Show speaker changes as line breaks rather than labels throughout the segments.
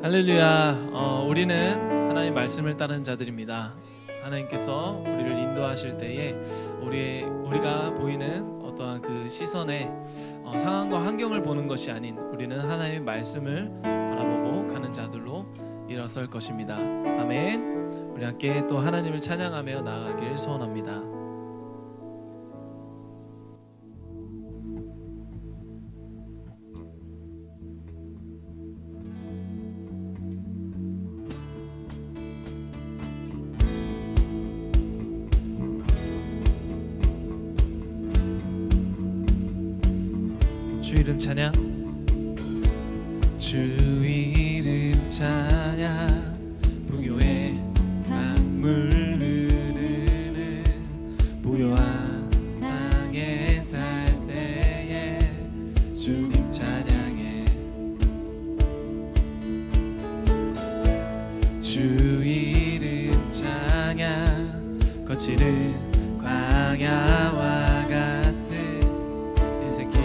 할렐루야. 우리는 하나님의 말씀을 따르는 자들입니다. 하나님께서 우리를 인도하실 때에 우리가 보이는 어떠한 그 시선에 상황과 환경을 보는 것이 아닌 우리는 하나님의 말씀을 바라보고 가는 자들로 일어설 것입니다. 아멘. 우리 함께 또 하나님을 찬양하며 나아가길 소원합니다. 주 이름 찬양. 주 이름 찬양. 풍요의 강물 흐르는 보요한 땅에 살 때에 주님 찬양해. 주 이름 찬양. 거칠은 광야와 같은 인생길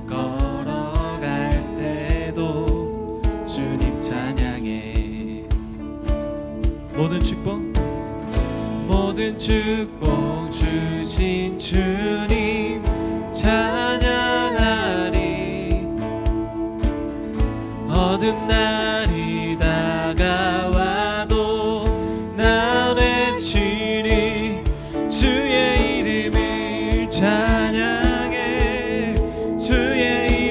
걸어갈 때도 주님 찬양해. 모든 축복 주신 주님 찬양하리. 어두운 날이 다가와도 나 외치리. 주의 이름을 찬양해. 주의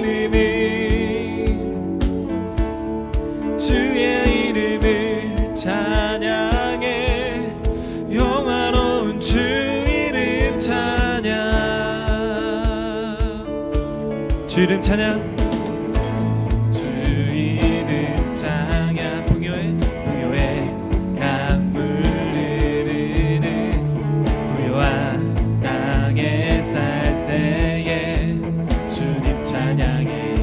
이름을 찬양해. 영화로운 주 이름 찬양. 주 이름 찬양. 주 이름 찬양. 풍요의 강물 흐르는 고요한 땅에 살 때에 주님 찬양해.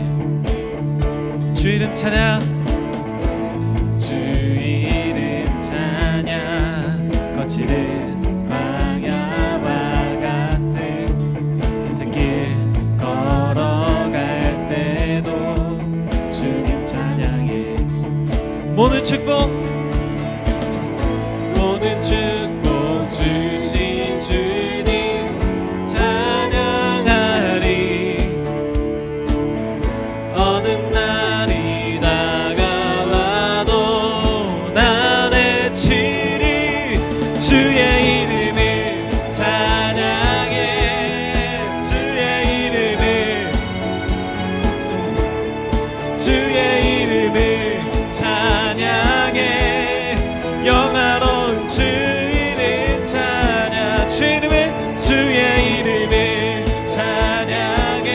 주 이름 찬양. 주 이름 찬양. 거칠은 광야와 같은 인생길 걸어갈 때도 주님 찬양해. 모든 축복 주신 주님 찬양하리. 어느 날이 다가와도 나 외치리. 주의 이름을 찬양해. 주의 이름을 찬양해. 영화로운 주 이름 찬양. 주의 이름을 찬양해.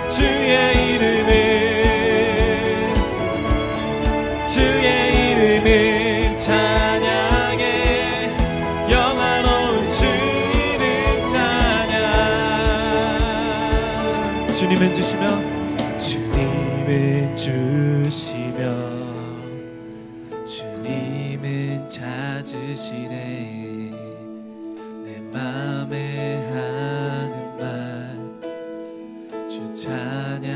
주의 이름을 찬양해. 영화로운 주 이름 찬양. 주님은 찾으시네. 내 맘에 하는 말 주 찬양합니다.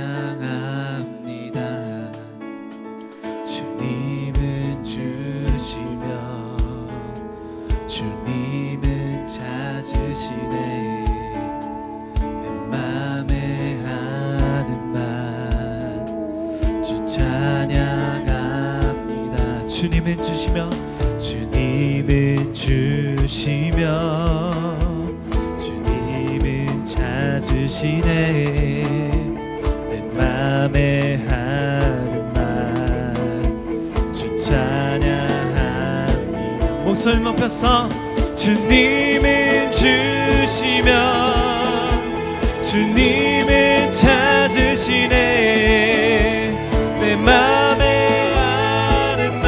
주님은 주시며 주님은 찾으시네. 내 맘에 하는 말 주 찬양합니다. 주님은 주시며 주님은 찾으시네. 내 맘에 하는 말 주 찬양합니다. 목소리 높여서 주님은 주시며 주님은 찾으시네. 내 맘에 하는 말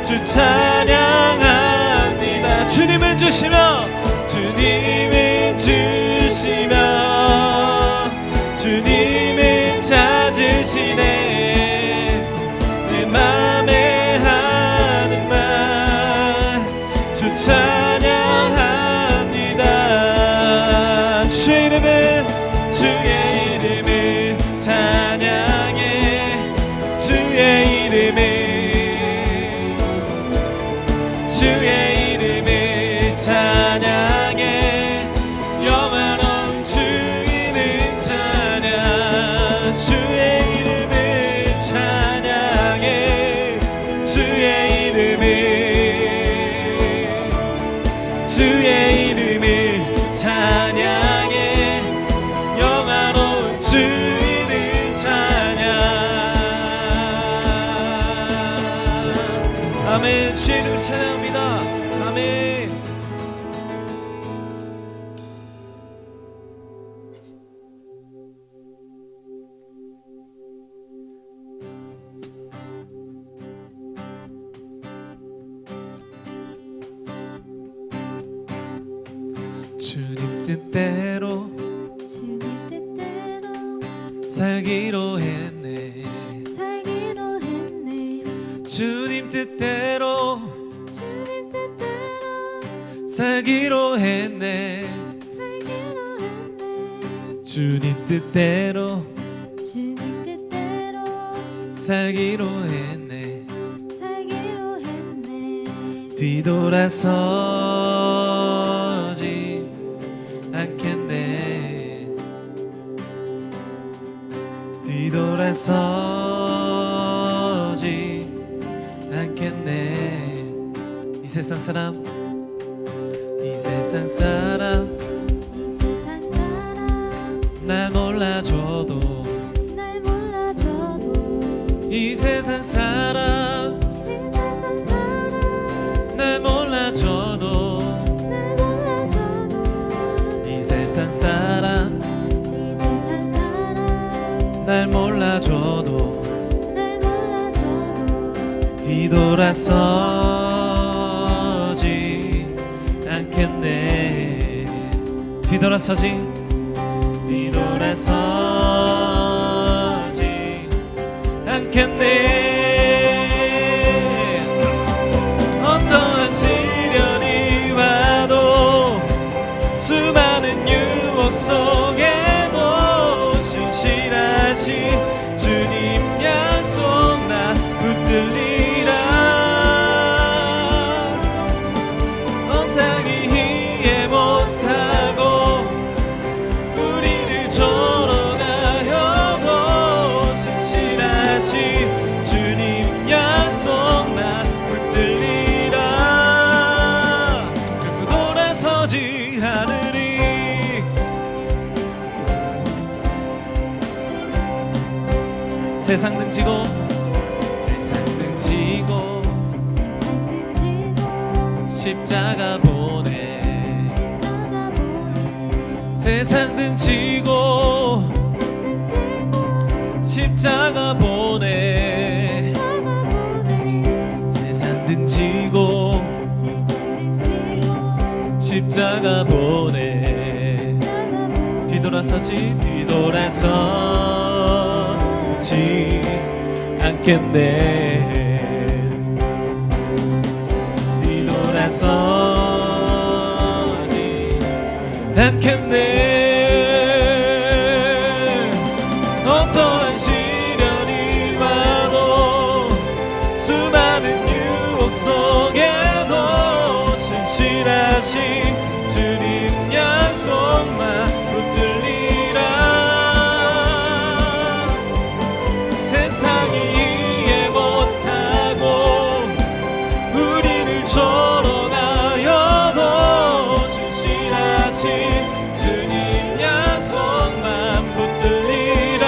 주 찬양합니다. 주님은 주시며 주님은 찾으시네. 내 맘에 하는 말 주 찬양합니다. 주의 이름을 찬양해. 주의 이름을 찬양해 영원한 주 이름 찬양 주의 이름을 찬양해 주의 이름을 찬양해 영원한 주 이름 찬양 아멘. 주의 이름 찬양합니다. 아멘. 주님 뜻대로 살기로 했네 주님 뜻대로 살기로 했네 주님 뜻대로 살기로 했네 뒤돌아서지 않겠네 뒤돌아서지 않겠네 이 세상 사람 날 몰라줘도 이 세상 사람 날 몰라줘도 이 세상 사람 날 몰라줘도 뒤돌아서지 않겠네 뒤돌아서지 않겠네 어떠한 시련이 와도 수많은 유혹 속에도 신실하신 주님 약속 나 붙들리라 온 땅이 이해 못하고 우리를 졸어가여도 신실하신 주님 약속 나 붙들리라 결코 돌아서지 않으리 세상 등지고 십자가 보내 세상 등지고 십자가 보내 세상 등지고 십자가 보내 뒤돌아서지 않겠네 뒤돌아서지 않겠네 어떠한 시련이 와도 수많은 유혹 속에도 신실하신 주님 약속만 붙들리라 세상이 이해 못하고 우리를 졸어가여도 신실하신 주님 약속만 붙들리라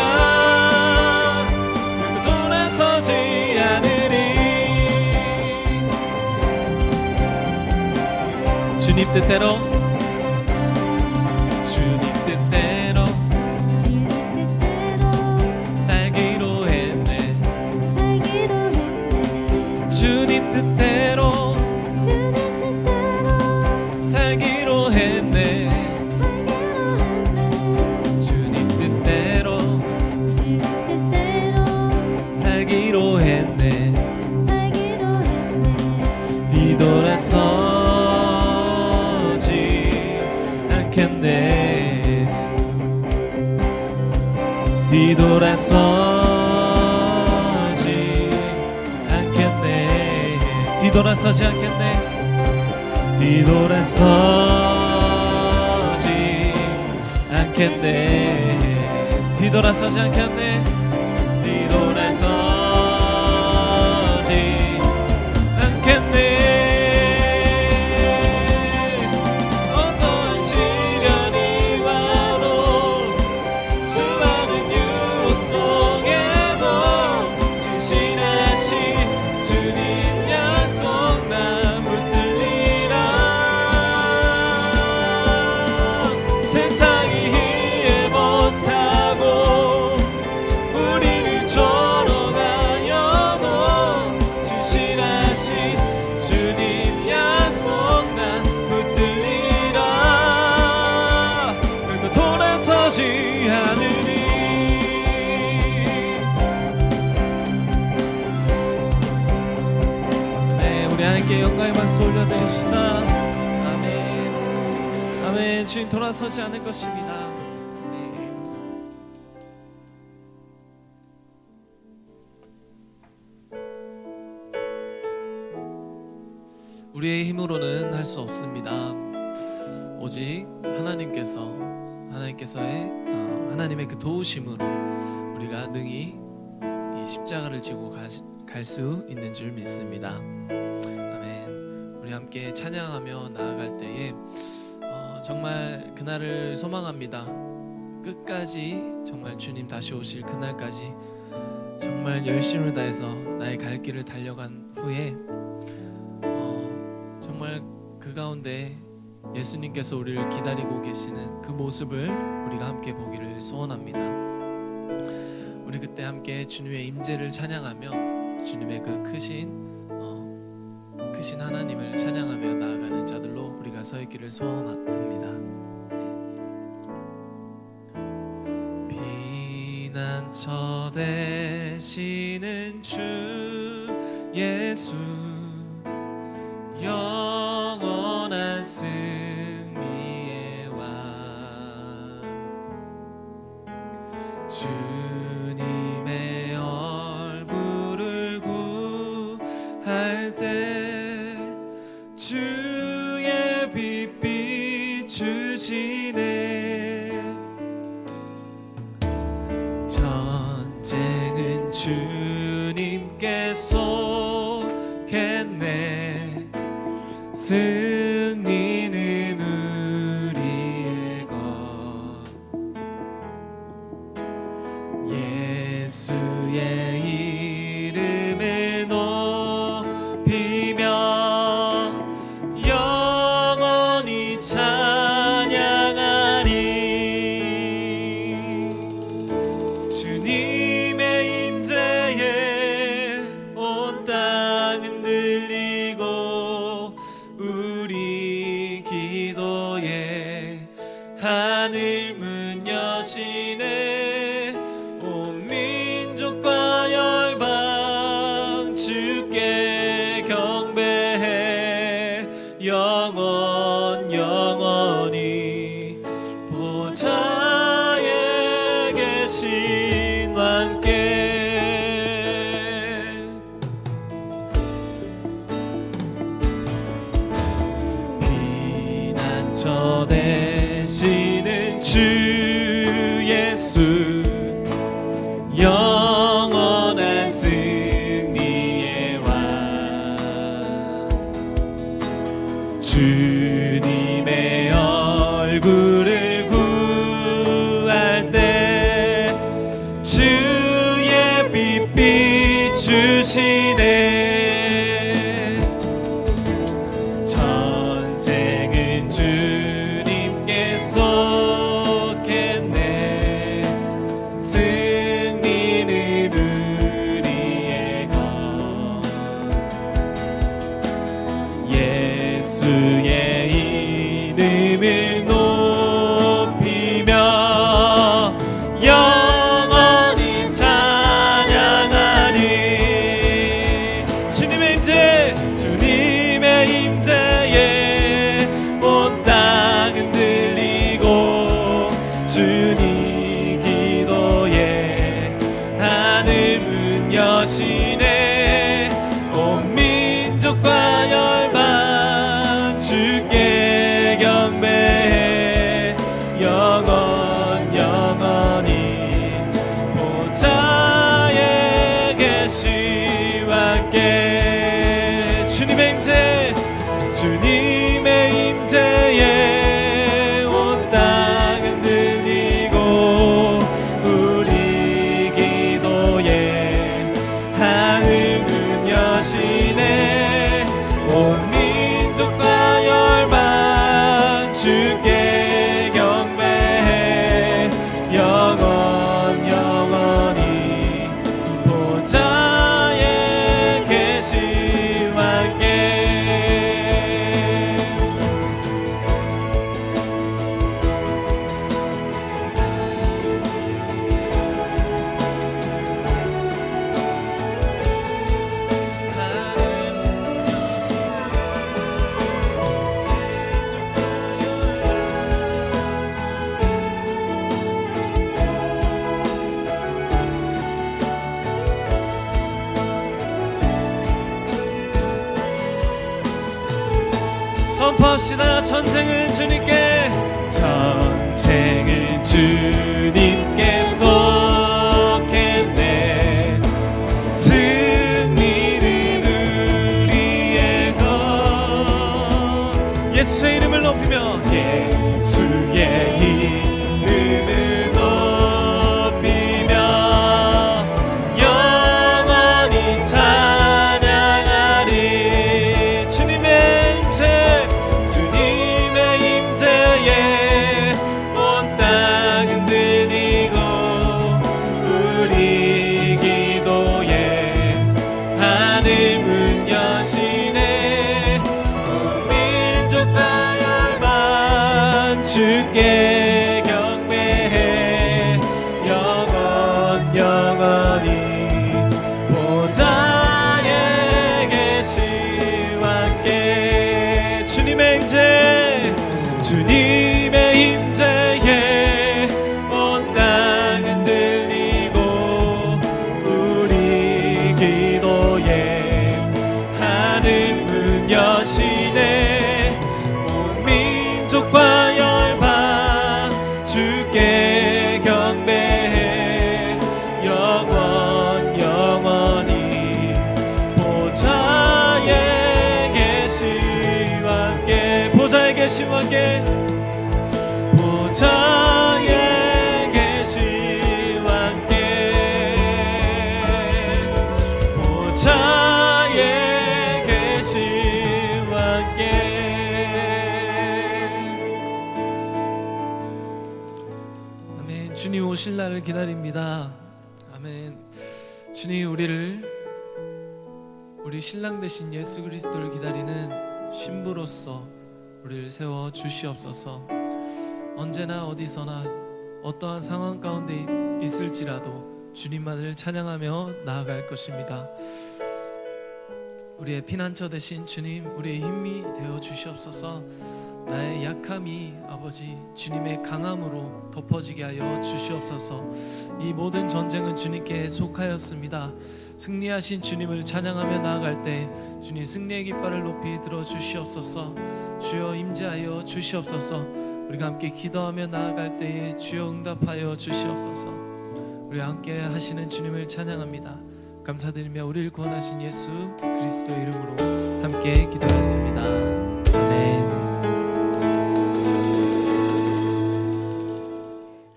결코 돌아서지 않으리 주님 뜻대로 살기로 했네 주님 뜻대로 살기로 했네 주님 뜻대로 살기로 했네 뒤돌아서지 않겠네 뒤돌아서지 뒤돌아서지 않겠네. 뒤돌아서지 않겠네. 뒤돌아서지 않겠네. 뒤돌아서지 않겠네. 어떠한 시련이 와도 수많은 유혹 속에도 신실하신 주님 약속 난 붙들리라. 세상이 이해 못하고 우리를 쫓아가려도 신실하신 주님 약속 난 붙들리라. 결코 돌아서지 않으리. 네, 우리 하나님께 영광의 박수 올려드립시다. 아멘. 아멘. 주님 돌아서지 않을 것입니다. 네. 우리의 힘으로는 할 수 없습니다. 오직 하나님의 그 도우심으로 우리가 능히 이 십자가를 지고 갈 수 있는 줄 믿습니다. 아멘. 우리 함께 찬양하며 나아갈 때에 정말 그날을 소망합니다. 끝까지 정말 주님 다시 오실 그날까지 정말 열심을 다해서 나의 갈 길을 달려간 후에 정말 그 가운데 예수님께서 우리를 기다리고 계시는 그 모습을 우리가 함께 보기를 소원합니다. 우리 그때 함께 주님의 임재를 찬양하며 주님의 그 크신 하나님을 찬양하며 나아가는 자들로 우리가 서 있기를 소원합니다. 피난처 되시는 주 예수, 영원한 승리의 왕, 주님의 얼굴을 구할 때 주의 빛 비추시네. 전쟁은 주님께 속했네. 승리는 우리의 것. 예수의 이름을 높이며 영원히 찬양하리. 주님의 임재에 온 땅은 들리고 우리 기도에 하늘 문 여시네. 온 민족과 열방 주께 경배해. 영원히 보좌에 계신 왕께 피난처 되시는 주 예수, 영원한 승리의 왕, 주님의 얼굴을 구할 때 주의 빛 비추시네. 전쟁은 주님께 속했네. 승리는 우리의 것. 예수의 이름을 높이며 영원히 찬양하리. 주님의 임재에 온 땅은 들리고 주님 기도에 하늘 문 여시네. 온 민족과 계시와 함께 주님의 임재 주님의 임재에 온 땅은 들리고 우리 기도에 하늘은 여시네 온 민족과 열방 주께 경배해 영원히 보좌에 계시와 함께 선포합시다. 전쟁은 주님께 전쟁은 주님께 속했네 승리는 우리의 것 예수의 이름을 높이며 예수의 이름을 높이며 영원히 찬양하리 주님의 임재 주님의 임재에 온 땅은 들리고 우리 기도에 하늘 문 여시네 온 민족과 열방 주께 경배해 영원히 보좌에 계시와 함께 주님의 임재 주님의 임재에 온 땅은 들리고 우리 기도에 하늘 문 여시네 온 민족과 열방 주께 경배해 영원히 보좌에 계시와 함께 보좌에 계시와 함께 보좌에 계시와 함께 보좌에 계시와 함께 아멘. 주님 오실 날을 기다립니다. 아멘. 주님 우리 신랑 되신 예수 그리스도를 기다리는 신부로서 우리를 세워 주시옵소서. 언제나 어디서나 어떠한 상황 가운데 있을지라도 주님만을 찬양하며 나아갈 것입니다. 우리의 피난처 되신 주님, 우리의 힘이 되어 주시옵소서. 나의 약함이 아버지 주님의 강함으로 덮어지게 하여 주시옵소서. 이 모든 전쟁은 주님께 속하였습니다. 승리하신 주님을 찬양하며 나아갈 때 주님 승리의 깃발을 높이 들어 주시옵소서. 주여 임재하여 주시옵소서. 우리가 함께 기도하며 나아갈 때에 주여 응답하여 주시옵소서. 우리와 함께 하시는 주님을 찬양합니다. 감사드리며 우리를 구원하신 예수 그리스도의 이름으로 함께 기도하였습니다. 아멘.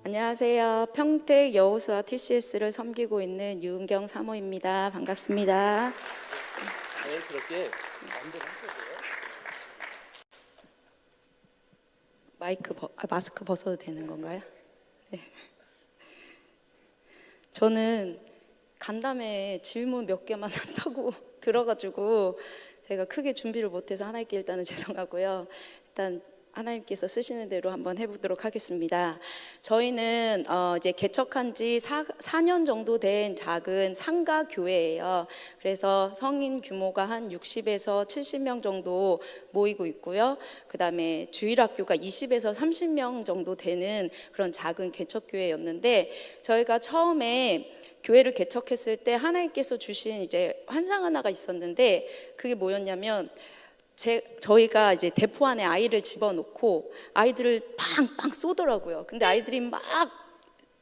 안녕하세요. 평택 여호수아 TCS를 섬기고 있는 유은경 사모입니다. 반갑습니다.
자연스럽게 마음대로 하셔도 돼요.
마스크 벗어도 되는 건가요? 네. 저는 간담회 질문 몇 개만 한다고 들어가지고 제가 크게 준비를 못해서 하나님께 일단은 죄송하고요. 일단 하나님께서 쓰시는 대로 한번 해보도록 하겠습니다. 저희는 이제 개척한 지 4년 정도 된 작은 상가 교회예요. 그래서 성인 규모가 한 60에서 70명 정도 모이고 있고요. 그 다음에 주일학교가 20에서 30명 정도 되는 그런 작은 개척교회였는데, 저희가 처음에 교회를 개척했을 때 하나님께서 주신 이제 환상 하나가 있었는데, 그게 뭐였냐면 저희가 이제 대포 안에 아이를 집어넣고 아이들을 팡팡 쏘더라고요. 근데 아이들이 막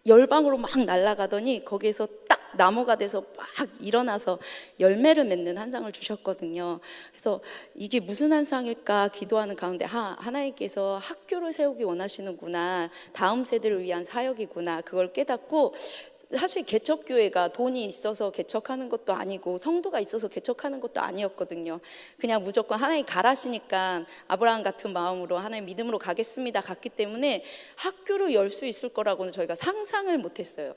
열방으로 막 날아가더니 거기에서 딱 나무가 돼서 막 일어나서 열매를 맺는 한 상을 주셨거든요. 그래서 이게 무슨 한 상일까 기도하는 가운데 하나님께서 학교를 세우기 원하시는구나, 다음 세대를 위한 사역이구나, 그걸 깨닫고, 사실 개척교회가 돈이 있어서 개척하는 것도 아니고 성도가 있어서 개척하는 것도 아니었거든요. 그냥 무조건 하나님 가라시니까 아브라함 같은 마음으로 하나님 믿음으로 가겠습니다 갔기 때문에 학교를 열 수 있을 거라고는 저희가 상상을 못했어요.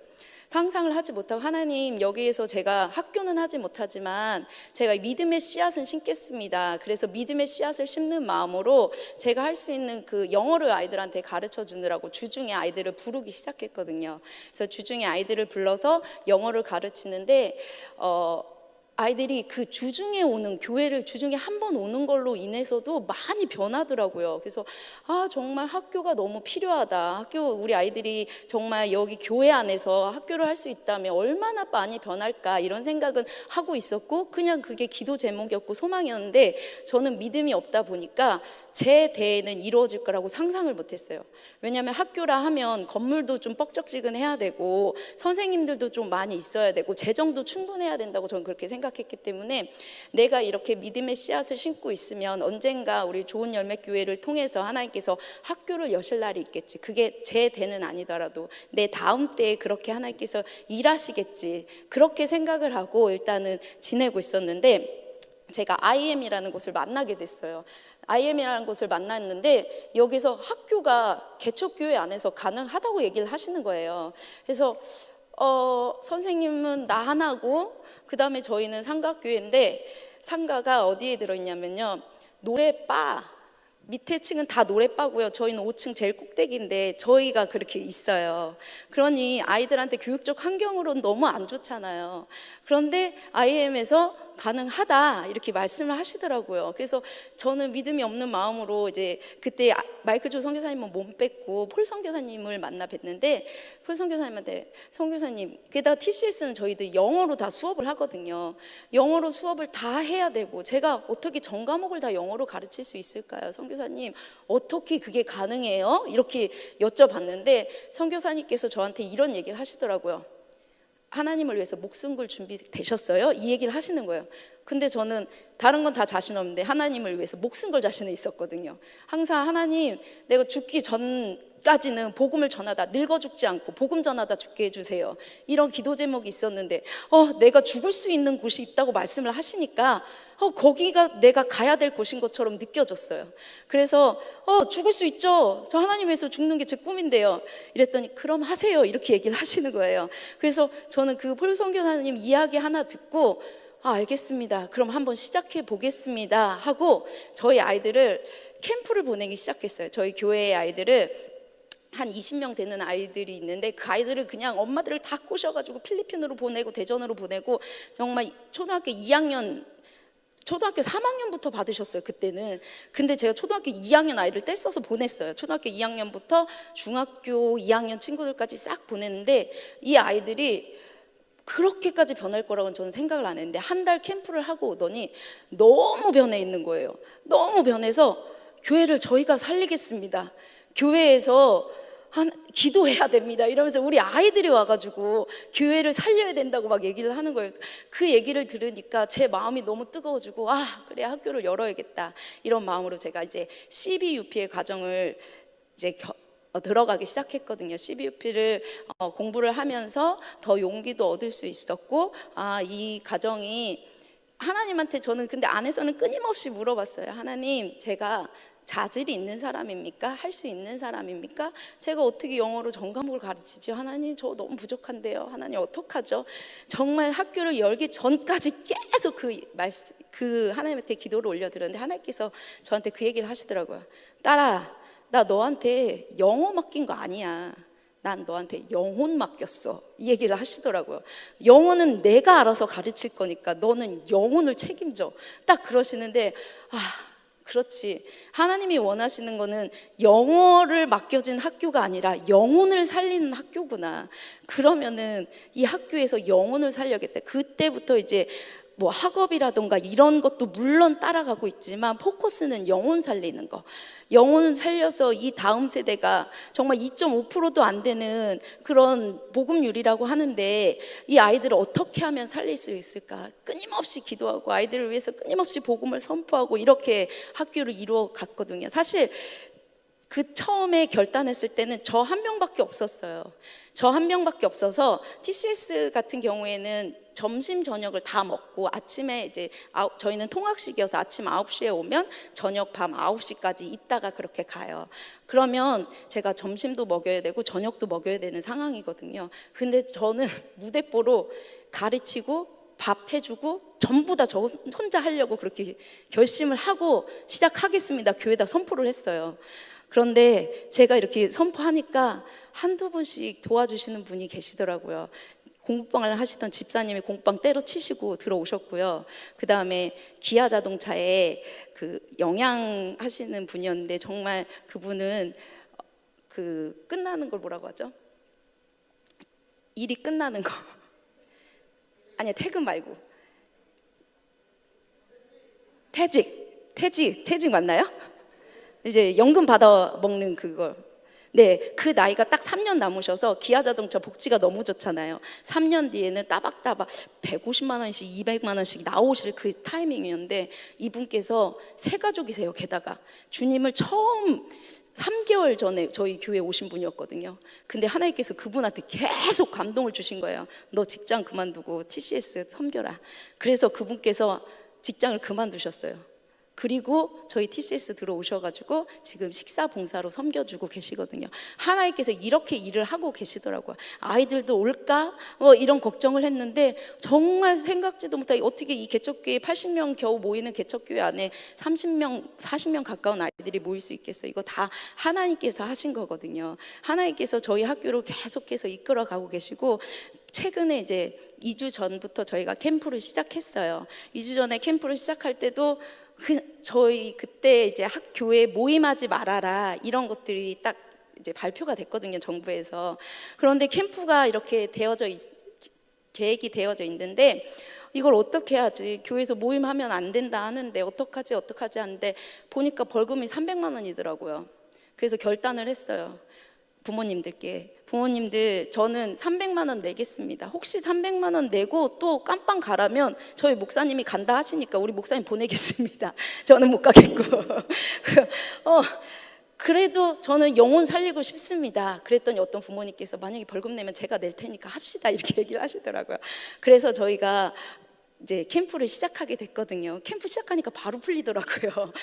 상상을 하지 못하고, 하나님 여기에서 제가 학교는 하지 못하지만 제가 믿음의 씨앗은 심겠습니다. 그래서 믿음의 씨앗을 심는 마음으로 제가 할 수 있는 그 영어를 아이들한테 가르쳐 주느라고 주중에 아이들을 부르기 시작했거든요. 그래서 주중에 아이들을 불러서 영어를 가르치는데 아이들이 그 주중에 오는, 교회를 주중에 한 번 오는 걸로 인해서도 많이 변하더라고요. 그래서 정말 학교가 너무 필요하다. 우리 아이들이 정말 여기 교회 안에서 학교를 할 수 있다면 얼마나 많이 변할까, 이런 생각은 하고 있었고, 그냥 그게 기도 제목이었고 소망이었는데, 저는 믿음이 없다 보니까 제 대에는 이루어질 거라고 상상을 못했어요. 왜냐하면 학교라 하면 건물도 좀 뻑적지근해야 되고 선생님들도 좀 많이 있어야 되고 재정도 충분해야 된다고 저는 그렇게 생각했기 때문에, 내가 이렇게 믿음의 씨앗을 심고 있으면 언젠가 우리 좋은 열매 교회를 통해서 하나님께서 학교를 여실 날이 있겠지. 그게 제 대는 아니더라도 내 다음 때에 그렇게 하나님께서 일하시겠지, 그렇게 생각을 하고 일단은 지내고 있었는데, 제가 IM이라는 곳을 만나게 됐어요. IM이라는 곳을 만났는데 여기서 학교가 개척교회 안에서 가능하다고 얘기를 하시는 거예요. 그래서 선생님은 나 하나고, 그 다음에 저희는 상가교회인데, 상가가 어디에 들어있냐면요, 노래바 밑에 층은 다 노래바고요. 저희는 5층 제일 꼭대기인데 저희가 그렇게 있어요. 그러니 아이들한테 교육적 환경으로는 너무 안 좋잖아요. 그런데 IM에서 가능하다 이렇게 말씀을 하시더라고요. 그래서 저는 믿음이 없는 마음으로 이제 그때 마이클 조 선교사님은 몸 뺐고 폴 선교사님을 만나 뵀는데, 폴 선교사님한테 선교사님, 게다가 TCS는 저희들 영어로 다 수업을 하거든요. 영어로 수업을 다 해야 되고 제가 어떻게 전 과목을 다 영어로 가르칠 수 있을까요? 선교사님 어떻게 그게 가능해요? 이렇게 여쭤봤는데 선교사님께서 저한테 이런 얘기를 하시더라고요. 하나님을 위해서 목숨 걸 준비 되셨어요? 이 얘기를 하시는 거예요. 근데 저는 다른 건 다 자신 없는데 하나님을 위해서 목숨 걸 자신은 있었거든요. 항상 하나님, 내가 죽기 전까지는 복음을 전하다, 늙어 죽지 않고 복음 전하다 죽게 해주세요, 이런 기도 제목이 있었는데 내가 죽을 수 있는 곳이 있다고 말씀을 하시니까 거기가 내가 가야 될 곳인 것처럼 느껴졌어요. 그래서 죽을 수 있죠, 저 하나님 위해서 죽는 게 제 꿈인데요, 이랬더니 그럼 하세요, 이렇게 얘기를 하시는 거예요. 그래서 저는 그 폴 선교사님 이야기 하나 듣고 알겠습니다, 그럼 한번 시작해 보겠습니다 하고 저희 아이들을 캠프를 보내기 시작했어요. 저희 교회의 아이들을 한 20명 되는 아이들이 있는데, 그 아이들을 그냥 엄마들을 다 꼬셔가지고 필리핀으로 보내고 대전으로 보내고, 정말 초등학교 3학년부터 받으셨어요 그때는. 근데 제가 초등학교 2학년 아이를 떼써서 보냈어요. 초등학교 2학년부터 중학교 2학년 친구들까지 싹 보냈는데, 이 아이들이 그렇게까지 변할 거라고는 저는 생각을 안 했는데, 한 달 캠프를 하고 오더니 너무 변해 있는 거예요. 너무 변해서 교회를 저희가 살리겠습니다, 교회에서 기도해야 됩니다, 이러면서 우리 아이들이 와가지고 교회를 살려야 된다고 막 얘기를 하는 거예요. 그 얘기를 들으니까 제 마음이 너무 뜨거워지고 그래, 학교를 열어야겠다, 이런 마음으로 제가 이제 CBUP의 과정을 이제 들어가기 시작했거든요. CBUP를 공부를 하면서 더 용기도 얻을 수 있었고, 이 과정이 하나님한테 저는 근데 안에서는 끊임없이 물어봤어요. 하나님, 제가 자질이 있는 사람입니까? 할 수 있는 사람입니까? 제가 어떻게 영어로 전 과목을 가르치죠? 하나님, 저 너무 부족한데요. 하나님, 어떡하죠? 정말 학교를 열기 전까지 계속 그 하나님한테 기도를 올려드렸는데, 하나님께서 저한테 그 얘기를 하시더라고요. 딸아, 나 너한테 영어 맡긴 거 아니야, 난 너한테 영혼 맡겼어, 이 얘기를 하시더라고요. 영어는 내가 알아서 가르칠 거니까 너는 영혼을 책임져, 딱 그러시는데, 그렇지, 하나님이 원하시는 거는 영어를 맡겨진 학교가 아니라 영혼을 살리는 학교구나. 그러면은 이 학교에서 영혼을 살려야겠다. 그때부터 이제 뭐 학업이라던가 이런 것도 물론 따라가고 있지만 포커스는 영혼 살리는 거, 영혼을 살려서 이 다음 세대가 정말 2.5%도 안 되는 그런 복음률이라고 하는데 이 아이들을 어떻게 하면 살릴 수 있을까 끊임없이 기도하고 아이들을 위해서 끊임없이 복음을 선포하고 이렇게 학교를 이루어 갔거든요. 사실 그 처음에 결단했을 때는 저 한 명밖에 없었어요. 저 한 명밖에 없어서 TCS 같은 경우에는 점심 저녁을 다 먹고 아침에 이제 저희는 통학식이어서 아침 9시에 오면 저녁 밤 9시까지 있다가 그렇게 가요. 그러면 제가 점심도 먹여야 되고 저녁도 먹여야 되는 상황이거든요. 근데 저는 무대뽀로 가르치고 밥 해주고 전부 다 저 혼자 하려고 그렇게 결심을 하고 시작하겠습니다. 교회에다 선포를 했어요. 그런데 제가 이렇게 선포하니까 한두 분씩 도와주시는 분이 계시더라고요. 공부방을 하시던 집사님이 공부방 때려치시고 들어오셨고요. 그 다음에 기아 자동차에 그 영양하시는 분이었는데 정말 그분은 그 끝나는 걸 뭐라고 하죠? 일이 끝나는 거 아니야, 퇴근 말고 퇴직 맞나요? 이제 연금 받아 먹는 그걸. 네, 그 나이가 딱 3년 남으셔서 기아자동차 복지가 너무 좋잖아요. 3년 뒤에는 따박따박 150만 원씩 200만 원씩 나오실 그 타이밍이었는데 이분께서 세 가족이세요. 게다가 주님을 처음 3개월 전에 저희 교회에 오신 분이었거든요. 근데 하나님께서 그분한테 계속 감동을 주신 거예요. 너 직장 그만두고 TCS 섬겨라. 그래서 그분께서 직장을 그만두셨어요. 그리고 저희 TCS 들어오셔가지고 지금 식사 봉사로 섬겨주고 계시거든요. 하나님께서 이렇게 일을 하고 계시더라고요. 아이들도 올까? 이런 걱정을 했는데 정말 생각지도 못하게 어떻게 이 개척교회 80명 겨우 모이는 개척교회 안에 30명, 40명 가까운 아이들이 모일 수 있겠어요. 이거 다 하나님께서 하신 거거든요. 하나님께서 저희 학교를 계속해서 이끌어가고 계시고 최근에 이제 2주 전부터 저희가 캠프를 시작했어요. 2주 전에 캠프를 시작할 때도 저희 그때 이제 학교에 모임하지 말아라 이런 것들이 딱 이제 발표가 됐거든요, 정부에서. 그런데 캠프가 이렇게 계획이 되어져 있는데 이걸 어떻게 해야지? 교회에서 모임하면 안 된다 하는데 어떡하지 하는데 보니까 벌금이 300만 원이더라고요. 그래서 결단을 했어요. 부모님들 저는 300만 원 내겠습니다. 혹시 300만 원 내고 또 깜빵 가라면 저희 목사님이 간다 하시니까 우리 목사님 보내겠습니다. 저는 못 가겠고 그래도 저는 영혼 살리고 싶습니다. 그랬더니 어떤 부모님께서 만약에 벌금 내면 제가 낼 테니까 합시다 이렇게 얘기를 하시더라고요. 그래서 저희가 이제 캠프를 시작하게 됐거든요. 캠프 시작하니까 바로 풀리더라고요.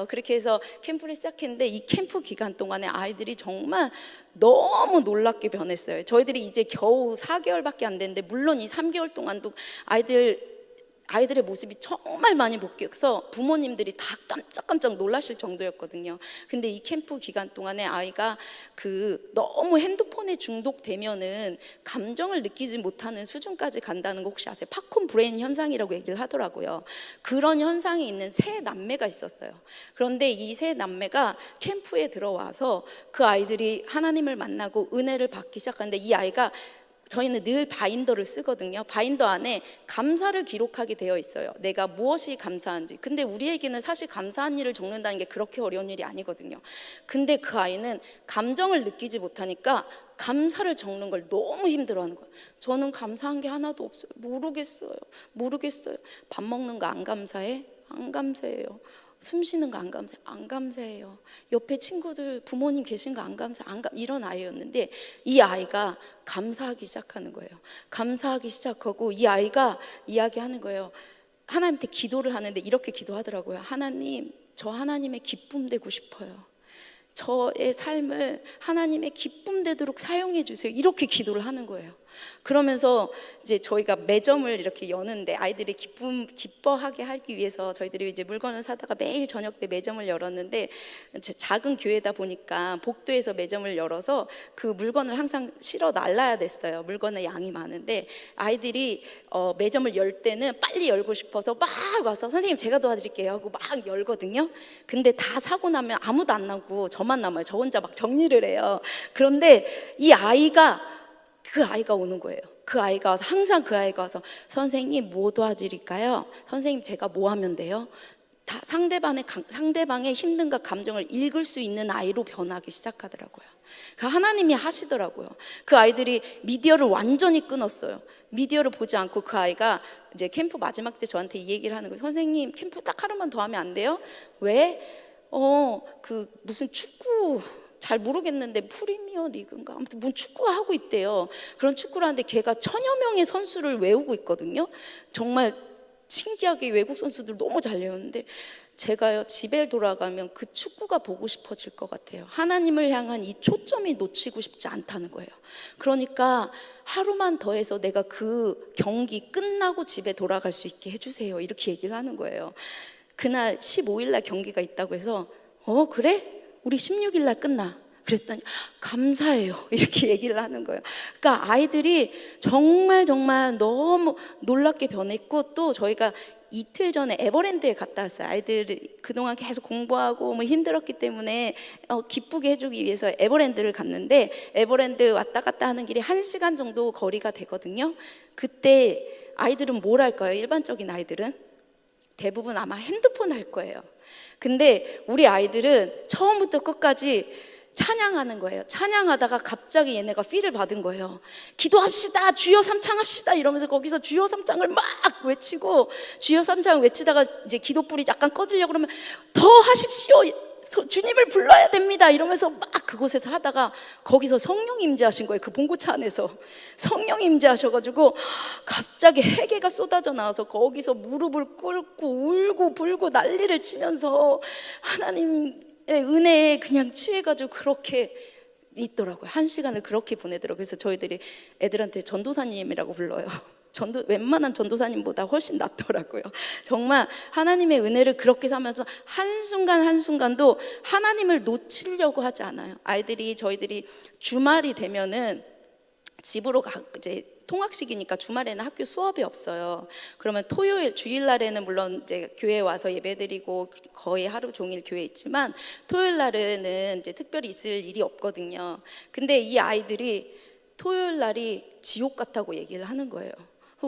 그렇게 해서 캠프를 시작했는데 이 캠프 기간 동안에 아이들이 정말 너무 놀랍게 변했어요. 저희들이 이제 겨우 4개월밖에 안 됐는데 물론 이 3개월 동안도 아이들의 모습이 정말 많이 바뀌어서 부모님들이 다 깜짝깜짝 놀라실 정도였거든요. 근데 이 캠프 기간 동안에 아이가 너무 핸드폰에 중독되면은 감정을 느끼지 못하는 수준까지 간다는 거 혹시 아세요? 팝콘 브레인 현상이라고 얘기를 하더라고요. 그런 현상이 있는 세 남매가 있었어요. 그런데 이 세 남매가 캠프에 들어와서 그 아이들이 하나님을 만나고 은혜를 받기 시작하는데 이 아이가 저희는 늘 바인더를 쓰거든요. 바인더 안에 감사를 기록하게 되어 있어요. 내가 무엇이 감사한지. 근데 우리에게는 사실 감사한 일을 적는다는 게 그렇게 어려운 일이 아니거든요. 근데 그 아이는 감정을 느끼지 못하니까 감사를 적는 걸 너무 힘들어하는 거예요. 저는 감사한 게 하나도 없어요. 모르겠어요. 밥 먹는 거 안 감사해? 안 감사해요. 숨 쉬는 거 안 감사해요? 안 감사해요. 옆에 친구들 부모님 계신 거 안 감사해요? 이런 아이였는데 이 아이가 감사하기 시작하는 거예요. 감사하기 시작하고 이 아이가 이야기하는 거예요. 하나님한테 기도를 하는데 이렇게 기도하더라고요. 하나님, 저 하나님의 기쁨 되고 싶어요. 저의 삶을 하나님의 기쁨 되도록 사용해 주세요. 이렇게 기도를 하는 거예요. 그러면서 이제 저희가 매점을 이렇게 여는데 아이들이 기뻐하게 하기 위해서 저희들이 이제 물건을 사다가 매일 저녁 때 매점을 열었는데 작은 교회다 보니까 복도에서 매점을 열어서 그 물건을 항상 실어 날라야 됐어요. 물건의 양이 많은데 아이들이 매점을 열 때는 빨리 열고 싶어서 막 와서 선생님 제가 도와드릴게요 하고 막 열거든요. 근데 다 사고 나면 아무도 안 나고 저만 남아요. 저 혼자 막 정리를 해요. 그런데 그 아이가 오는 거예요. 그 아이가 와서 항상 그 아이가 와서 선생님 뭐 도와드릴까요? 선생님 제가 뭐 하면 돼요? 다 상대방의 힘듦과 감정을 읽을 수 있는 아이로 변하기 시작하더라고요. 그 하나님이 하시더라고요. 그 아이들이 미디어를 완전히 끊었어요. 미디어를 보지 않고 그 아이가 이제 캠프 마지막 때 저한테 이 얘기를 하는 거예요. 선생님 캠프 딱 하루만 더 하면 안 돼요? 왜? 그 무슨 축구 잘 모르겠는데 프리미어 리그인가 아무튼 뭔 축구 하고 있대요. 그런 축구를 하는데 걔가 1000여 명의 선수를 외우고 있거든요. 정말 신기하게 외국 선수들 너무 잘 외우는데 제가요 집에 돌아가면 그 축구가 보고 싶어질 것 같아요. 하나님을 향한 이 초점이 놓치고 싶지 않다는 거예요. 그러니까 하루만 더 해서 내가 그 경기 끝나고 집에 돌아갈 수 있게 해주세요. 이렇게 얘기를 하는 거예요. 그날 15일 날 경기가 있다고 해서 그래? 우리 16일 날 끝나. 그랬더니 감사해요. 이렇게 얘기를 하는 거예요. 그러니까 아이들이 정말 너무 놀랍게 변했고 또 저희가 이틀 전에 에버랜드에 갔다 왔어요. 아이들이 그동안 계속 공부하고 뭐 힘들었기 때문에 기쁘게 해주기 위해서 에버랜드를 갔는데 에버랜드 왔다 갔다 하는 길이 1시간 정도 거리가 되거든요. 그때 아이들은 뭘 할까요? 일반적인 아이들은 대부분 아마 핸드폰 할 거예요. 근데 우리 아이들은 처음부터 끝까지 찬양하는 거예요. 찬양하다가 갑자기 얘네가 필을 받은 거예요. 기도합시다, 주여 삼창합시다 이러면서 거기서 주여 삼창을 막 외치고 주여 삼창을 외치다가 이제 기도불이 약간 꺼지려고 그러면 더 하십시오, 주님을 불러야 됩니다 이러면서 막 그곳에서 하다가 거기서 성령 임재하신 거예요. 그 봉고차 안에서 성령 임재하셔가지고 갑자기 회개가 쏟아져 나와서 거기서 무릎을 꿇고 울고 불고 난리를 치면서 하나님의 은혜에 그냥 취해가지고 그렇게 있더라고요. 1시간을 그렇게 보내더라고요. 그래서 저희들이 애들한테 전도사님이라고 불러요. 웬만한 전도사님보다 훨씬 낫더라고요. 정말 하나님의 은혜를 그렇게 삼면서 한순간도 하나님을 놓치려고 하지 않아요. 저희들이 주말이 되면은 집으로 이제 통학식이니까 주말에는 학교 수업이 없어요. 그러면 주일날에는 물론 이제 교회에 와서 예배드리고 거의 하루 종일 교회에 있지만 토요일날에는 이제 특별히 있을 일이 없거든요. 근데 이 아이들이 토요일날이 지옥 같다고 얘기를 하는 거예요.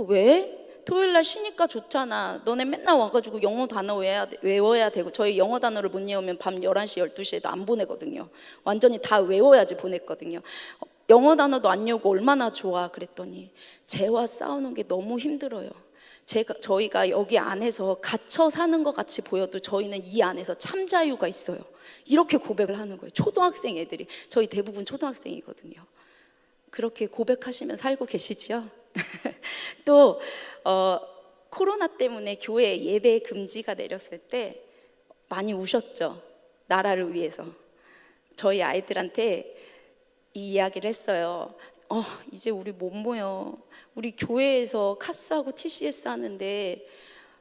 왜? 토요일날 쉬니까 좋잖아. 너네 맨날 와가지고 영어 단어 외워야 되고 저희 영어 단어를 못 외우면 밤 11시, 12시에도 안 보내거든요. 완전히 다 외워야지 보냈거든요. 영어 단어도 안 외우고 얼마나 좋아 그랬더니 쟤와 싸우는 게 너무 힘들어요. 저희가 여기 안에서 갇혀 사는 것 같이 보여도 저희는 이 안에서 참 자유가 있어요. 이렇게 고백을 하는 거예요. 초등학생 애들이. 저희 대부분 초등학생이거든요. 그렇게 고백하시면 살고 계시지요? 또 코로나 때문에 교회 예배 금지가 내렸을 때 많이 우셨죠. 나라를 위해서. 저희 아이들한테 이 이야기를 했어요. 이제 우리 못 모여. 우리 교회에서 카스하고 TCS 하는데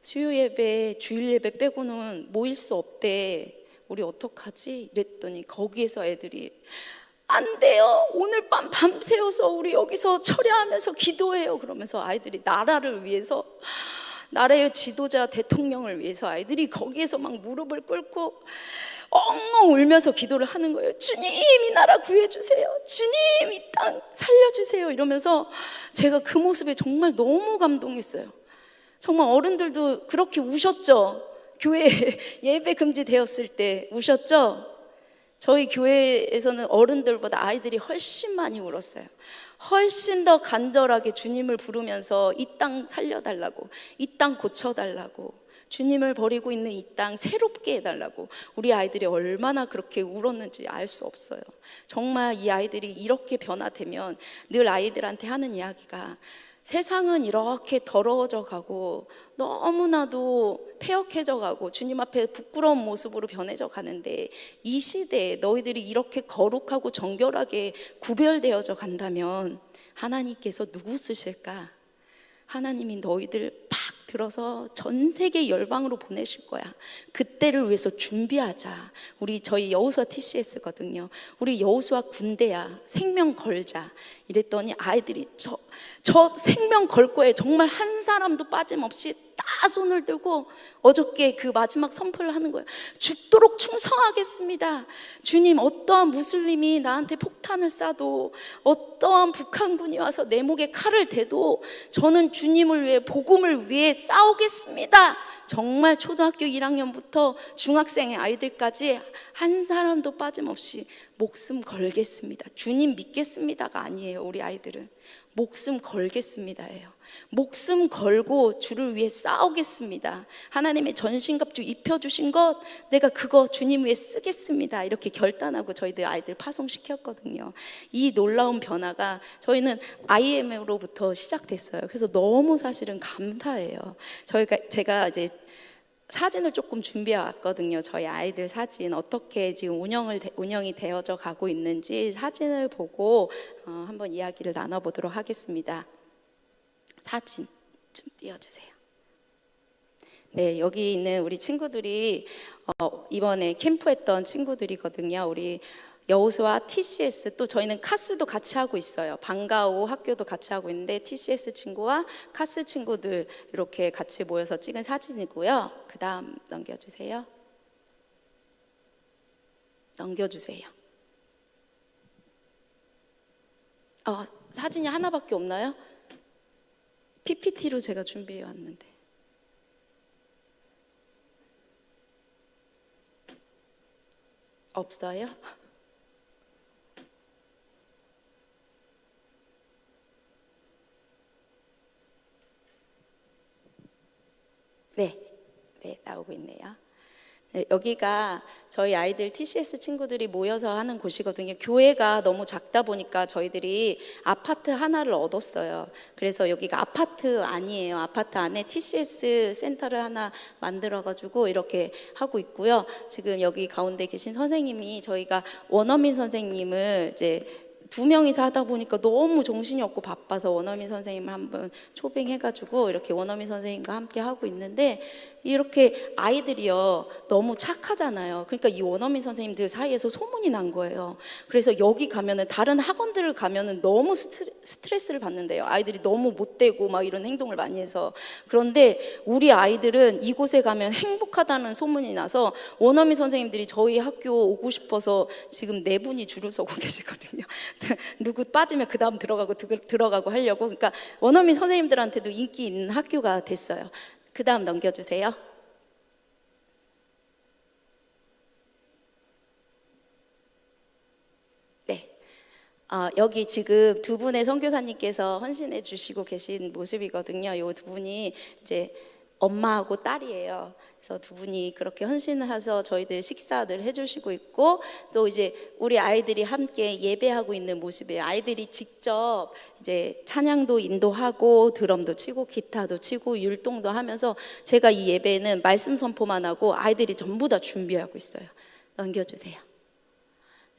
수요 예배, 주일 예배 빼고는 모일 수 없대. 우리 어떡하지? 이랬더니 거기에서 애들이 안 돼요. 오늘 밤새워서 우리 여기서 철야하면서 기도해요. 그러면서 아이들이 나라를 위해서, 나라의 지도자 대통령을 위해서 아이들이 거기에서 막 무릎을 꿇고 엉엉 울면서 기도를 하는 거예요. 주님, 이 나라 구해주세요. 주님, 이 땅 살려주세요. 이러면서 제가 그 모습에 정말 너무 감동했어요. 정말 어른들도 그렇게 우셨죠? 교회 예배 금지되었을 때 우셨죠? 저희 교회에서는 어른들보다 아이들이 훨씬 많이 울었어요. 훨씬 더 간절하게 주님을 부르면서 이 땅 살려달라고, 이 땅 고쳐달라고, 주님을 버리고 있는 이 땅 새롭게 해달라고. 우리 아이들이 얼마나 그렇게 울었는지 알 수 없어요. 정말 이 아이들이 이렇게 변화되면 늘 아이들한테 하는 이야기가 세상은 이렇게 더러워져 가고 너무나도 폐역해져 가고 주님 앞에 부끄러운 모습으로 변해져 가는데 이 시대에 너희들이 이렇게 거룩하고 정결하게 구별되어져 간다면 하나님께서 누구 쓰실까? 하나님이 너희들 팍 들어서 전 세계 열방으로 보내실 거야. 그때를 위해서 준비하자. 저희 여호수아 TCS거든요. 우리 여호수아 군대야. 생명 걸자. 이랬더니 아이들이 저 생명 걸 거에 정말 한 사람도 빠짐없이 딱 다 손을 들고 어저께 그 마지막 선포를 하는 거예요. 죽도록 충성하겠습니다. 주님, 어떠한 무슬림이 나한테 폭탄을 쏴도, 어떠한 북한군이 와서 내 목에 칼을 대도 저는 주님을 위해, 복음을 위해 싸우겠습니다. 정말 초등학교 1학년부터 중학생의 아이들까지 한 사람도 빠짐없이 목숨 걸겠습니다. 주님 믿겠습니다가 아니에요. 우리 아이들은 목숨 걸겠습니다예요. 목숨 걸고 주를 위해 싸우겠습니다. 하나님의 전신갑주 입혀주신 것, 내가 그거 주님 위해 쓰겠습니다. 이렇게 결단하고 저희들 아이들 파송시켰거든요. 이 놀라운 변화가 저희는 IM으로부터 시작됐어요. 그래서 너무 사실은 감사해요. 제가 이제 사진을 조금 준비해 왔거든요. 저희 아이들 사진 어떻게 지금 운영이 되어져 가고 있는지 사진을 보고 한번 이야기를 나눠보도록 하겠습니다. 사진 좀 띄워주세요. 네, 여기 있는 우리 친구들이 이번에 캠프했던 친구들이거든요. 우리 여호수아, TCS, 또 저희는 카스도 같이 하고 있어요. 방과후 학교도 같이 하고 있는데 TCS 친구와 카스 친구들 이렇게 같이 모여서 찍은 사진이고요. 그 다음 넘겨주세요. 사진이 하나밖에 없나요? PPT로 제가 준비해 왔는데. 없어요? 네, 나오고 있네요. 네, 여기가 저희 아이들 TCS 친구들이 모여서 하는 곳이거든요. 교회가 너무 작다 보니까 저희들이 아파트 하나를 얻었어요. 그래서 여기가 아파트 아니에요. 아파트 안에 TCS 센터를 하나 만들어가지고 이렇게 하고 있고요. 지금 여기 가운데 계신 선생님이, 저희가 원어민 선생님을 이제 2명이서 하다 보니까 너무 정신이 없고 바빠서 원어민 선생님을 한번 초빙해가지고 이렇게 원어민 선생님과 함께 하고 있는데, 이렇게 아이들이요 너무 착하잖아요. 그러니까 이 원어민 선생님들 사이에서 소문이 난 거예요. 그래서 여기 가면은, 다른 학원들을 가면은 너무 스트레스를 받는데요. 아이들이 너무 못되고 막 이런 행동을 많이 해서. 그런데 우리 아이들은 이곳에 가면 행복하다는 소문이 나서 원어민 선생님들이 저희 학교 오고 싶어서 지금 4분이 줄을 서고 계시거든요. 누구 빠지면 그 다음 들어가고 하려고. 그러니까 원어민 선생님들한테도 인기 있는 학교가 됐어요. 그 다음 넘겨주세요. 네, 여기 지금 2분의 선교사님께서 헌신해 주시고 계신 모습이거든요. 이 2분이 이제 엄마하고 딸이에요. 그래서 2분이 그렇게 헌신을 해서 저희들 식사들 해주시고 있고, 또 이제 우리 아이들이 함께 예배하고 있는 모습이에요. 아이들이 직접 이제 찬양도 인도하고 드럼도 치고 기타도 치고 율동도 하면서, 제가 이 예배는 말씀 선포만 하고 아이들이 전부 다 준비하고 있어요. 넘겨주세요.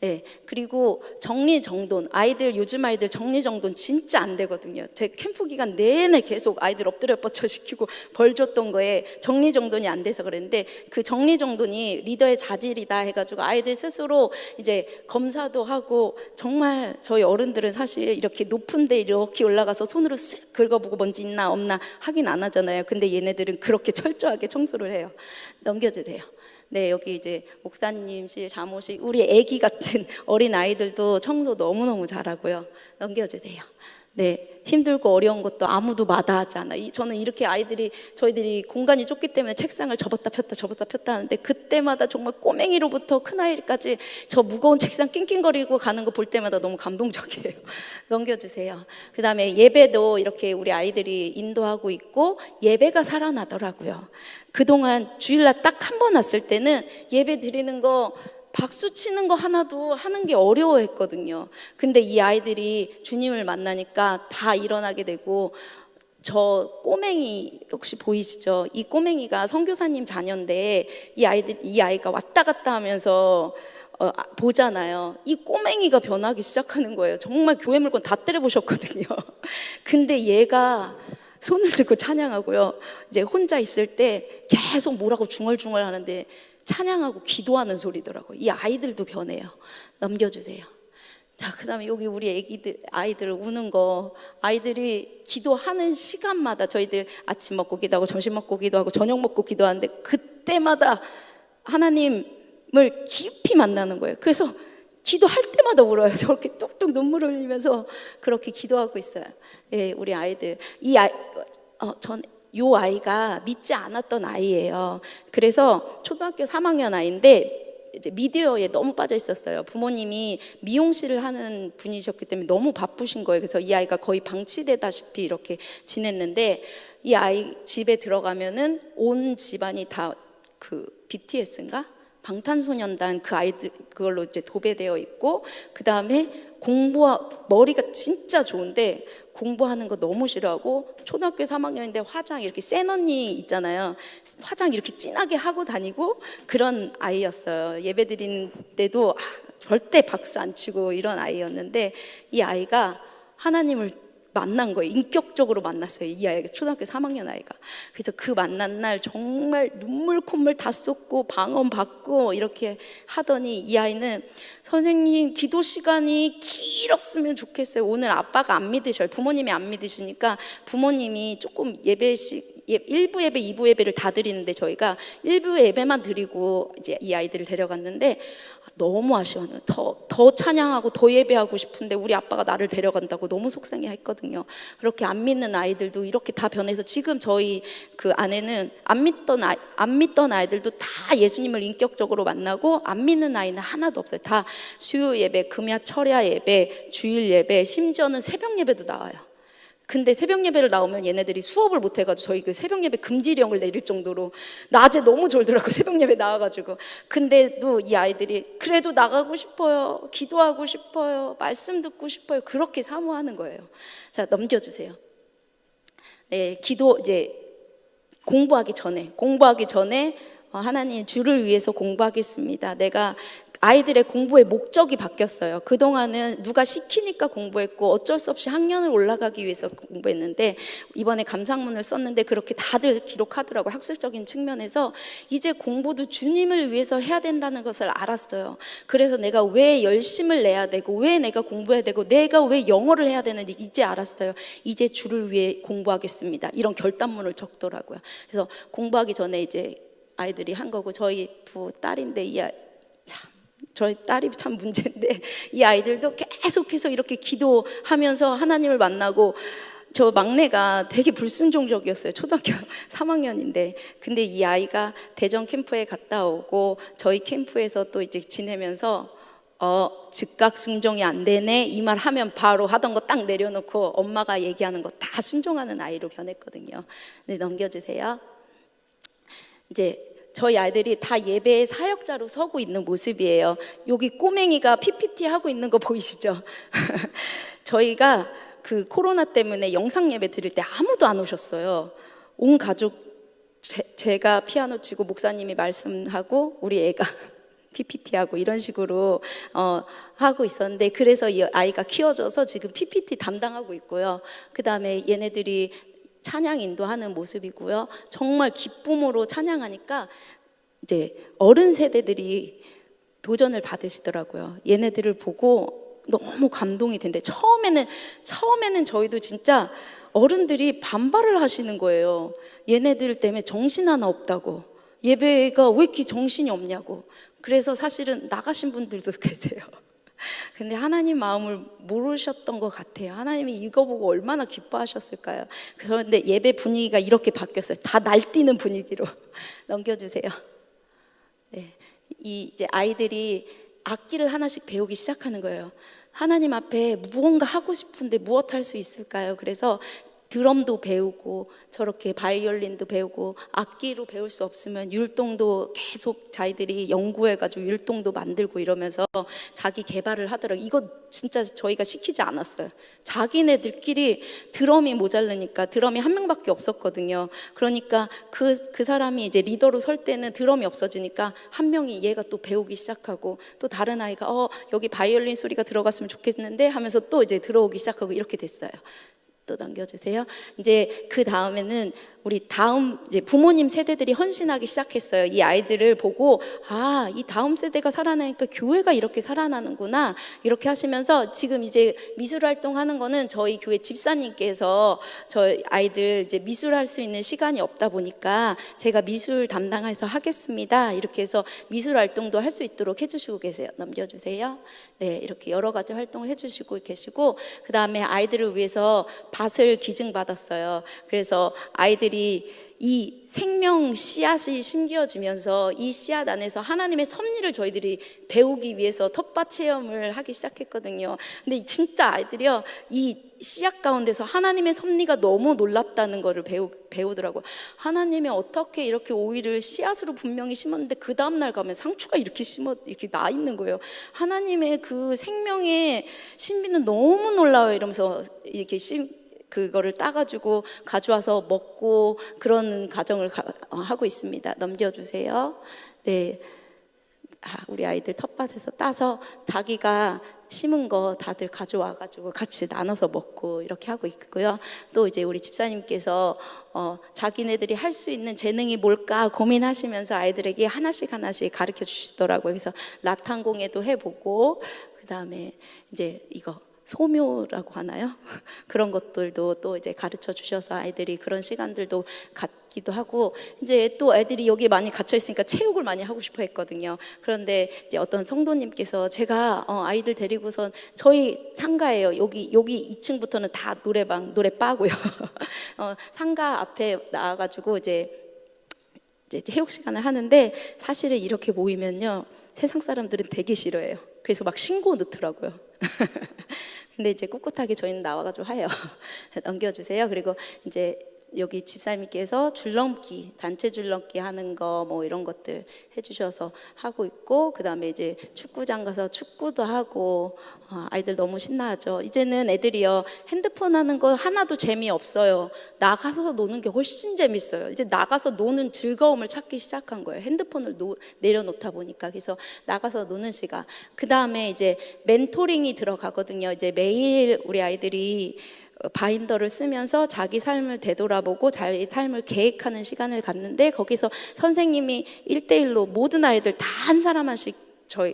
네, 그리고 정리정돈, 요즘 아이들 정리정돈 진짜 안 되거든요. 제 캠프 기간 내내 계속 아이들 엎드려 뻗쳐 시키고 벌 줬던 거에 정리정돈이 안 돼서 그랬는데, 그 정리정돈이 리더의 자질이다 해가지고 아이들 스스로 이제 검사도 하고, 정말 저희 어른들은 사실 이렇게 높은데 이렇게 올라가서 손으로 쓱 긁어보고 먼지 있나 없나 확인 안 하잖아요. 근데 얘네들은 그렇게 철저하게 청소를 해요. 넘겨주세요. 네, 여기 이제 목사님실, 사무실, 우리 애기 같은 어린 아이들도 청소 너무너무 잘하고요. 넘겨주세요. 네, 힘들고 어려운 것도 아무도 마다하지 않아요. 저는 이렇게 저희들이 공간이 좁기 때문에 책상을 접었다 폈다 하는데, 그때마다 정말 꼬맹이로부터 큰아이까지 저 무거운 책상 낑낑거리고 가는 거 볼 때마다 너무 감동적이에요. 넘겨주세요. 그 다음에 예배도 이렇게 우리 아이들이 인도하고 있고, 예배가 살아나더라고요. 그동안 주일날 딱 한 번 왔을 때는 예배 드리는 거, 박수 치는 거 하나도 하는 게 어려워했거든요. 근데 이 아이들이 주님을 만나니까 다 일어나게 되고, 저 꼬맹이 혹시 보이시죠? 이 꼬맹이가 선교사님 자녀인데, 이 아이가 왔다 갔다 하면서 보잖아요. 이 꼬맹이가 변하기 시작하는 거예요. 정말 교회 물건 다 때려보셨거든요. 근데 얘가 손을 들고 찬양하고요, 이제 혼자 있을 때 계속 뭐라고 중얼중얼 하는데 찬양하고 기도하는 소리더라고요. 이 아이들도 변해요. 넘겨주세요. 자, 그다음에 여기 우리 아이들 우는 거, 아이들이 기도하는 시간마다 저희들 아침 먹고 기도하고 점심 먹고 기도하고 저녁 먹고 기도하는데 그때마다 하나님을 깊이 만나는 거예요. 그래서 기도할 때마다 울어요. 저렇게 뚝뚝 눈물을 흘리면서 그렇게 기도하고 있어요. 예, 우리 아이들 요 아이가 믿지 않았던 아이예요. 그래서 초등학교 3학년 아이인데 이제 미디어에 너무 빠져 있었어요. 부모님이 미용실을 하는 분이셨기 때문에 너무 바쁘신 거예요. 그래서 이 아이가 거의 방치되다시피 이렇게 지냈는데 이 아이 집에 들어가면은 온 집안이 다 그 BTS인가? 방탄소년단 그 아이들 그걸로 이제 도배되어 있고 그 다음에 머리가 진짜 좋은데 공부하는 거 너무 싫어하고 초등학교 3학년인데 화장 이렇게 센 언니 있잖아요. 화장 이렇게 진하게 하고 다니고 그런 아이였어요. 예배 드리는 때도 절대 박수 안 치고 이런 아이였는데 이 아이가 하나님을 만난 거예요. 인격적으로 만났어요. 이 아이가 초등학교 3학년 아이가. 그래서 그 만난 날 정말 눈물 콧물 다 쏟고 방언 받고 이렇게 하더니 이 아이는 선생님 기도 시간이 길었으면 좋겠어요. 오늘 아빠가 안 믿으셔요. 부모님이 안 믿으시니까 부모님이 조금 예배식 1부 예배, 2부 예배를 다 드리는데 저희가 1부 예배만 드리고 이제 이 아이들을 데려갔는데 너무 아쉬워요. 더 찬양하고 더 예배하고 싶은데 우리 아빠가 나를 데려간다고 너무 속상해했거든요. 그렇게 안 믿는 아이들도 이렇게 다 변해서 지금 저희 그 안에는 안 믿던 아이들도 다 예수님을 인격적으로 만나고 안 믿는 아이는 하나도 없어요. 다 수요 예배, 금야 철야 예배, 주일 예배, 심지어는 새벽 예배도 나와요. 근데 새벽 예배를 나오면 얘네들이 수업을 못 해가지고 저희 그 새벽 예배 금지령을 내릴 정도로 낮에 너무 졸더라고 새벽 예배 나와가지고. 근데도 이 아이들이 그래도 나가고 싶어요, 기도하고 싶어요, 말씀 듣고 싶어요, 그렇게 사모하는 거예요. 자, 넘겨주세요. 네, 기도 이제 공부하기 전에 하나님 주를 위해서 공부하겠습니다. 내가 아이들의 공부의 목적이 바뀌었어요. 그동안은 누가 시키니까 공부했고 어쩔 수 없이 학년을 올라가기 위해서 공부했는데 이번에 감상문을 썼는데 그렇게 다들 기록하더라고요. 학술적인 측면에서 이제 공부도 주님을 위해서 해야 된다는 것을 알았어요. 그래서 내가 왜 열심을 내야 되고 왜 내가 공부해야 되고 내가 왜 영어를 해야 되는지 이제 알았어요. 이제 주를 위해 공부하겠습니다. 이런 결단문을 적더라고요. 그래서 공부하기 전에 이제 아이들이 한 거고 저희 두 딸인데 저희 딸이 참 문제인데 이 아이들도 계속해서 이렇게 기도하면서 하나님을 만나고 저 막내가 되게 불순종적이었어요. 초등학교 3학년인데 근데 이 아이가 대전 캠프에 갔다 오고 저희 캠프에서 또 이제 지내면서 즉각 순종이 안 되네 이 말 하면 바로 하던 거 딱 내려놓고 엄마가 얘기하는 거 다 순종하는 아이로 변했거든요. 네, 넘겨주세요. 이제 저희 아이들이 다 예배의 사역자로 서고 있는 모습이에요. 여기 꼬맹이가 PPT 하고 있는 거 보이시죠? 저희가 그 코로나 때문에 영상 예배 드릴 때 아무도 안 오셨어요. 온 가족 제가 피아노 치고 목사님이 말씀하고 우리 애가 PPT하고 이런 식으로 하고 있었는데 그래서 이 아이가 키워져서 지금 PPT 담당하고 있고요. 그 다음에 얘네들이 찬양 인도하는 모습이고요. 정말 기쁨으로 찬양하니까 이제 어른 세대들이 도전을 받으시더라고요. 얘네들을 보고 너무 감동이 된대. 처음에는 저희도 진짜 어른들이 반발을 하시는 거예요. 얘네들 때문에 정신 하나 없다고. 예배가 왜 이렇게 정신이 없냐고. 그래서 사실은 나가신 분들도 계세요. 근데 하나님 마음을 모르셨던 것 같아요. 하나님이 이거 보고 얼마나 기뻐하셨을까요? 그런데 예배 분위기가 이렇게 바뀌었어요. 다 날뛰는 분위기로. 넘겨주세요. 네, 이제 아이들이 악기를 하나씩 배우기 시작하는 거예요. 하나님 앞에 무언가 하고 싶은데 무엇 할 수 있을까요? 그래서 드럼도 배우고 저렇게 바이올린도 배우고 악기로 배울 수 없으면 율동도 계속 자기들이 연구해가지고 율동도 만들고 이러면서 자기 개발을 하더라고요. 이거 진짜 저희가 시키지 않았어요. 자기네들끼리 드럼이 모자르니까 드럼이 한 명밖에 없었거든요. 그러니까 그 사람이 이제 리더로 설 때는 드럼이 없어지니까 한 명이 얘가 또 배우기 시작하고 또 다른 아이가 여기 바이올린 소리가 들어갔으면 좋겠는데 하면서 또 이제 들어오기 시작하고 이렇게 됐어요. 또 넘겨주세요. 이제 그 다음에는 우리 다음 이제 부모님 세대들이 헌신하기 시작했어요. 이 아이들을 보고 이 다음 세대가 살아나니까 교회가 이렇게 살아나는구나 이렇게 하시면서 지금 이제 미술 활동하는 거는 저희 교회 집사님께서 저희 아이들 이제 미술할 수 있는 시간이 없다 보니까 제가 미술 담당해서 하겠습니다. 이렇게 해서 미술 활동도 할 수 있도록 해주시고 계세요. 넘겨주세요. 네, 이렇게 여러 가지 활동을 해주시고 계시고 그 다음에 아이들을 위해서 밭을 기증받았어요. 그래서 아이들이 이 생명 씨앗이 심겨지면서 이 씨앗 안에서 하나님의 섭리를 저희들이 배우기 위해서 텃밭 체험을 하기 시작했거든요. 근데 진짜 아이들이요, 이 씨앗 가운데서 하나님의 섭리가 너무 놀랍다는 거를 배우더라고요. 하나님이 어떻게 이렇게 오이를 씨앗으로 분명히 심었는데 그 다음날 가면 상추가 이렇게 이렇게 나 있는 거예요. 하나님의 그 생명의 신비는 너무 놀라워요. 이러면서 이렇게 그거를 따가지고 가져와서 먹고 그런 과정을 하고 있습니다. 넘겨주세요. 네, 우리 아이들 텃밭에서 따서 자기가 심은 거 다들 가져와가지고 같이 나눠서 먹고 이렇게 하고 있고요. 또 이제 우리 집사님께서 자기네들이 할 수 있는 재능이 뭘까 고민하시면서 아이들에게 하나씩 가르쳐 주시더라고요. 그래서 라탄공예도 해보고 그 다음에 이제 이거 소묘라고 하나요? 그런 것들도 또 이제 가르쳐 주셔서 아이들이 그런 시간들도 갖기도 하고, 이제 또 애들이 여기 많이 갇혀 있으니까 체육을 많이 하고 싶어 했거든요. 그런데 이제 어떤 성도님께서 제가 아이들 데리고선 저희 상가예요. 여기 2층부터는 다 노래바고요. 상가 앞에 나와가지고 이제 체육 시간을 하는데, 사실은 이렇게 모이면요 세상 사람들은 되게 싫어해요. 그래서 막 신고 넣더라고요. 근데 이제 꿋꿋하게 저희는 나와가지고 해요. 넘겨주세요. 그리고 이제 여기 집사님께서 줄넘기, 단체 줄넘기 하는 거 뭐 이런 것들 해주셔서 하고 있고, 그 다음에 이제 축구장 가서 축구도 하고, 아이들 너무 신나하죠. 이제는 애들이요 핸드폰 하는 거 하나도 재미없어요. 나가서 노는 게 훨씬 재밌어요. 이제 나가서 노는 즐거움을 찾기 시작한 거예요. 핸드폰을 내려놓다 보니까. 그래서 나가서 노는 시간. 그 다음에 이제 멘토링이 들어가거든요. 이제 매일 우리 아이들이 바인더를 쓰면서 자기 삶을 되돌아보고 자기 삶을 계획하는 시간을 갖는데, 거기서 선생님이 1대1로 모든 아이들 다 한 사람 한씩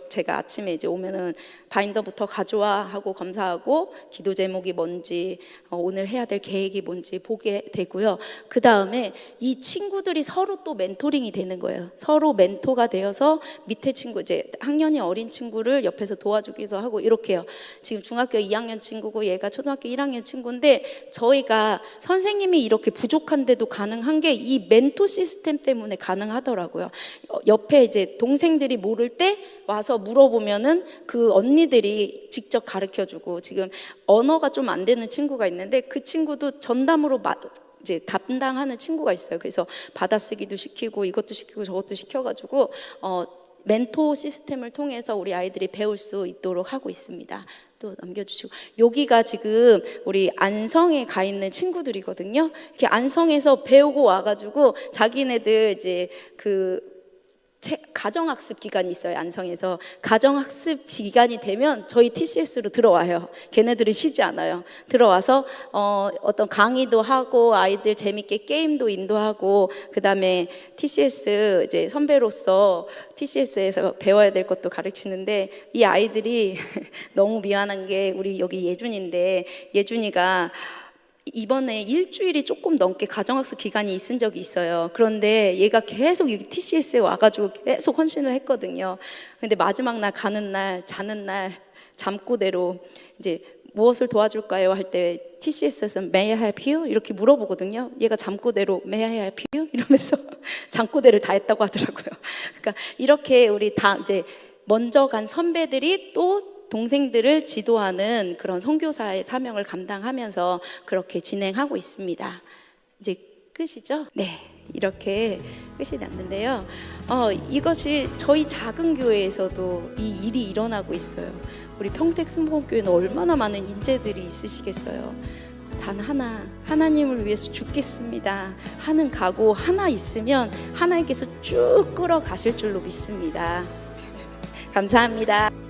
제가 아침에 이제 오면은 바인더부터 가져와 하고 검사하고 기도 제목이 뭔지 오늘 해야 될 계획이 뭔지 보게 되고요. 그 다음에 이 친구들이 서로 또 멘토링이 되는 거예요. 서로 멘토가 되어서 밑에 친구, 이제 학년이 어린 친구를 옆에서 도와주기도 하고 이렇게요. 지금 중학교 2학년 친구고 얘가 초등학교 1학년 친구인데, 저희가 선생님이 이렇게 부족한데도 가능한 게 이 멘토 시스템 때문에 가능하더라고요. 옆에 이제 동생들이 모를 때 와서 물어보면은 그 언니들이 직접 가르쳐주고, 지금 언어가 좀 안 되는 친구가 있는데 그 친구도 전담으로 이제 담당하는 친구가 있어요. 그래서 받아쓰기도 시키고 이것도 시키고 저것도 시켜가지고 멘토 시스템을 통해서 우리 아이들이 배울 수 있도록 하고 있습니다. 또 넘겨주시고, 여기가 지금 우리 안성에 가 있는 친구들이거든요. 이렇게 안성에서 배우고 와가지고 자기네들 이제 가정학습 기간이 있어요. 안성에서 가정학습 기간이 되면 저희 TCS로 들어와요. 걔네들은 쉬지 않아요. 들어와서 어떤 강의도 하고 아이들 재밌게 게임도 인도하고, 그 다음에 TCS 이제 선배로서 TCS에서 배워야 될 것도 가르치는데, 이 아이들이 너무 미안한 게 우리 여기 예준인데, 예준이가 이번에 일주일이 조금 넘게 가정학습 기간이 있은 적이 있어요. 그런데 얘가 계속 여기 TCS에 와가지고 계속 헌신을 했거든요. 근데 마지막 날 가는 날, 자는 날 잠꼬대로 이제 무엇을 도와줄까요? 할 때 TCS에서 May I help you? 이렇게 물어보거든요. 얘가 잠꼬대로 May I help you? 이러면서 잠꼬대를 다 했다고 하더라고요. 그러니까 이렇게 우리 다 이제 먼저 간 선배들이 또 동생들을 지도하는 그런 선교사의 사명을 감당하면서 그렇게 진행하고 있습니다. 이제 끝이죠? 네, 이렇게 끝이 났는데요. 이것이 저희 작은 교회에서도 이 일이 일어나고 있어요. 우리 평택순복음교회는 얼마나 많은 인재들이 있으시겠어요. 단 하나, 하나님을 위해서 죽겠습니다 하는 각오 하나 있으면 하나님께서 쭉 끌어가실 줄로 믿습니다. 감사합니다.